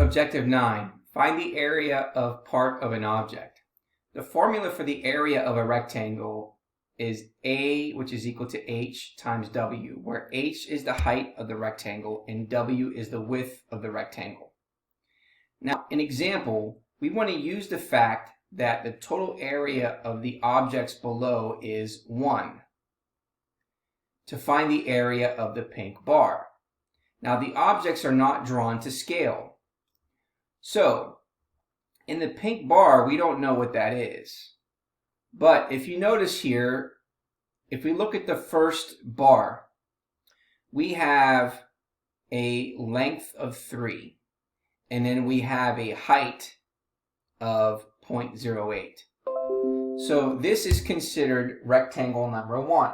Objective 9. Find the area of part of an object. The formula for the area of a rectangle is A, which is equal to H times W, where H is the height of the rectangle and W is the width of the rectangle. Now, in example, we want to use the fact that the total area of the objects below is 1 to find the area of the pink bar. Now, the objects are not drawn to scale. So, in the pink bar, we don't know what that is. But if you notice here, if we look at the first bar, we have a length of 3. And then we have a height of 0.08. So this is considered rectangle number 1.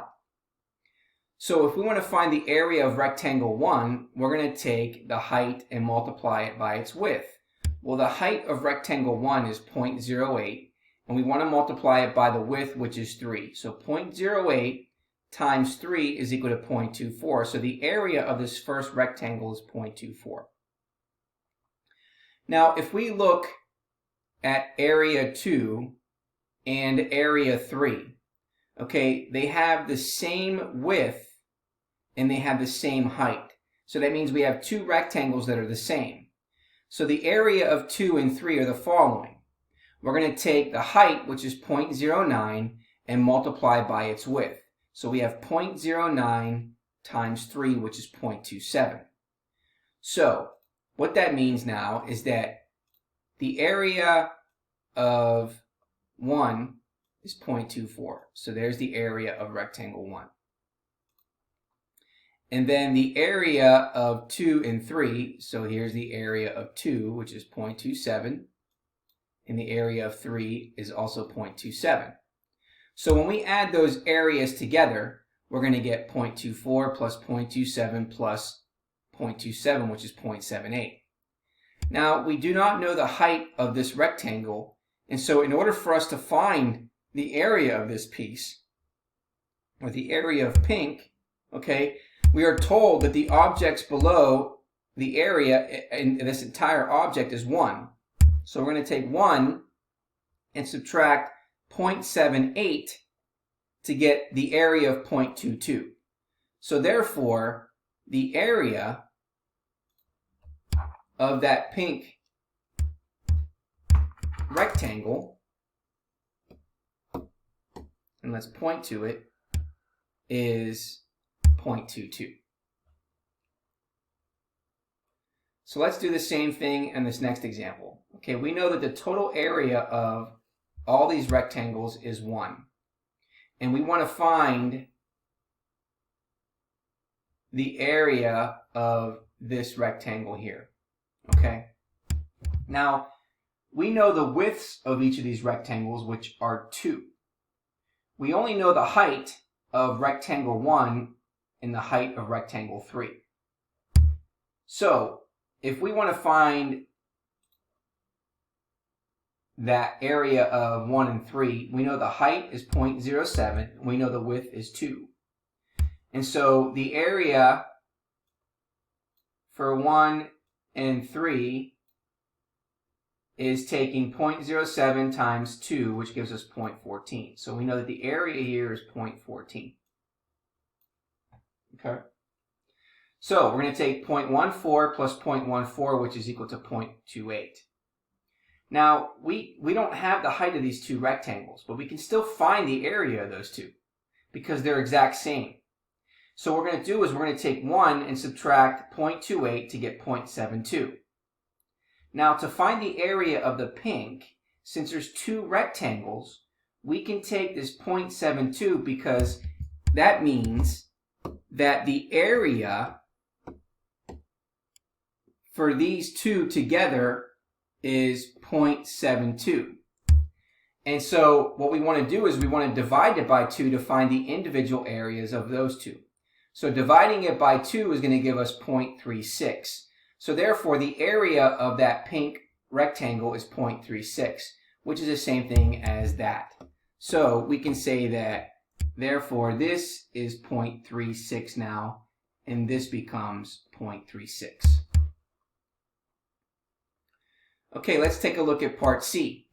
So if we want to find the area of rectangle 1, we're going to take the height and multiply it by its width. Well, the height of rectangle 1 is 0.08, and we want to multiply it by the width, which is 3. So 0.08 times 3 is equal to 0.24. So the area of this first rectangle is 0.24. Now, if we look at area 2 and area 3, okay, they have the same width and they have the same height. So that means we have two rectangles that are the same. So the area of 2 and 3 are the following. We're going to take the height, which is 0.09, and multiply by its width. So we have 0.09 times 3, which is 0.27. So what that means now is that the area of 1 is 0.24. So there's the area of rectangle 1. And then the area of 2 and 3, so here's the area of 2, which is 0.27. And the area of 3 is also 0.27. So when we add those areas together, we're going to get 0.24 plus 0.27 plus 0.27, which is 0.78. Now, we do not know the height of this rectangle, and so in order for us to find the area of this piece, or the area of pink, okay, we are told that the objects below the area in this entire object is 1. So we're going to take 1 and subtract 0.78 to get the area of 0.22. So therefore, the area of that pink rectangle, and let's point to it, is 0.22. So let's do the same thing in this next example. Okay, we know that the total area of all these rectangles is 1. And we want to find the area of this rectangle here. Okay? Now, we know the widths of each of these rectangles, which are 2. We only know the height of rectangle 1 and the height of rectangle 3. So, if we want to find that area of 1 and 3, we know the height is 0.07, we know the width is 2. And so the area for 1 and 3 is taking 0.07 times 2, which gives us 0.14. So we know that the area here is 0.14. Okay? So we're going to take 0.14 plus 0.14, which is equal to 0.28. Now, we don't have the height of these two rectangles, but we can still find the area of those two because they're exact same. So what we're going to do is we're going to take 1 and subtract 0.28 to get 0.72. Now, to find the area of the pink, since there's two rectangles, we can take this 0.72 because that means that the area for these two together is 0.72. And so what we want to do is we want to divide it by 2 to find the individual areas of those two. So dividing it by 2 is going to give us 0.36. So therefore the area of that pink rectangle is 0.36, which is the same thing as that. So we can say that therefore this is 0.36 now, and this becomes 0.36. Okay, let's take a look at part C.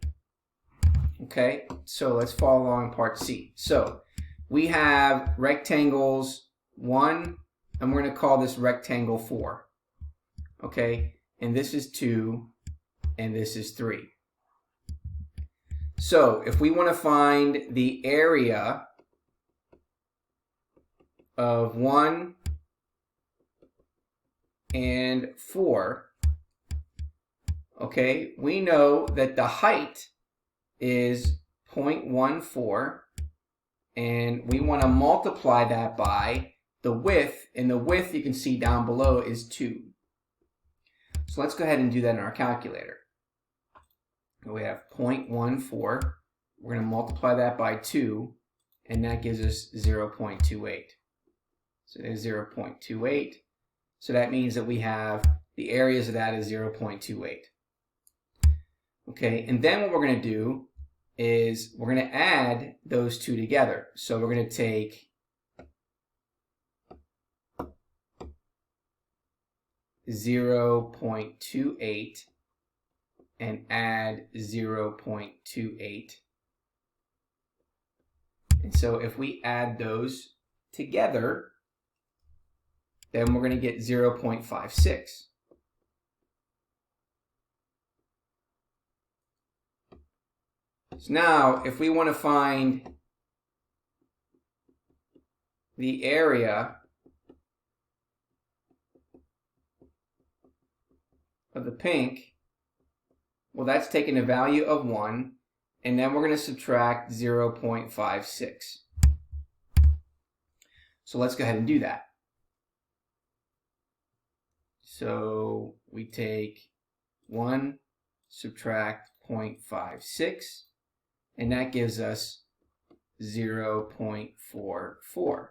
Okay, so let's follow along part C. So we have rectangles 1, and we're going to call this rectangle 4. Okay, and this is 2, and this is 3. So if we want to find the area of 1 and 4, okay, we know that the height is 0.14, and we want to multiply that by the width, and the width you can see down below is 2. So let's go ahead and do that in our calculator. We have 0.14, we're going to multiply that by 2, and that gives us 0.28. So there's 0.28, so that means that we have the areas of that is 0.28. Okay, and then what we're going to do is we're going to add those two together. So we're going to take (0.28) and add 0.28. And so if we add those together, then we're going to get 0.56. So now, if we want to find the area of the pink, well, that's taking a value of 1, and then we're going to subtract 0.56. So let's go ahead and do that. So we take 1, subtract 0.56, and that gives us 0.44.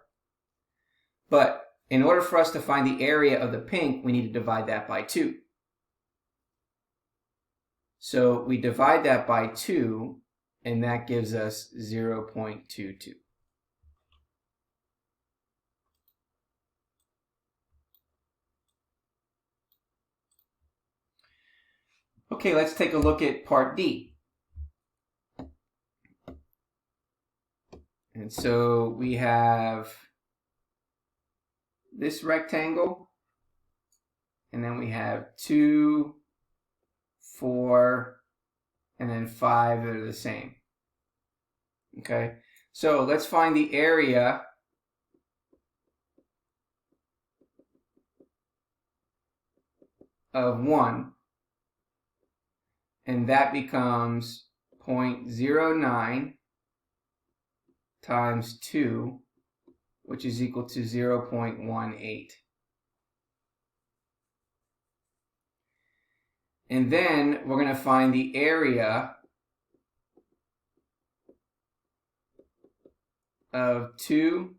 But in order for us to find the area of the pink, we need to divide that by 2. So we divide that by 2, and that gives us 0.22. Okay, let's take a look at part D. And so we have this rectangle, and then we have 2, 4, and then 5 that are the same. Okay, so let's find the area of 1, and that becomes 0.09 times 2, which is equal to 0.18. And then we're going to find the area of 2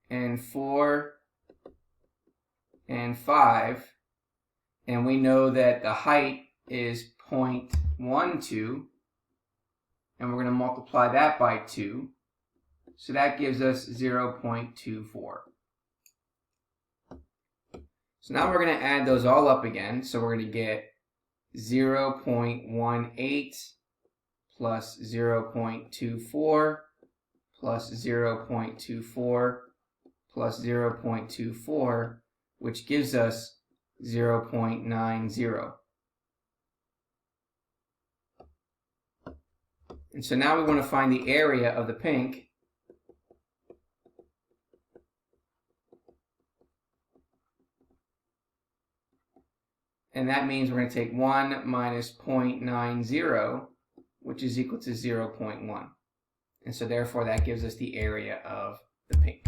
and 4 and 5, and we know that the height is 0.12, and we're going to multiply that by 2, so that gives us 0.24. So now we're going to add those all up again, so we're going to get 0.18 plus 0.24 plus 0.24 plus 0.24, which gives us 0.90. And so now we want to find the area of the pink. And that means we're going to take 1 minus 0.90, which is equal to 0.1. And so therefore that gives us the area of the pink.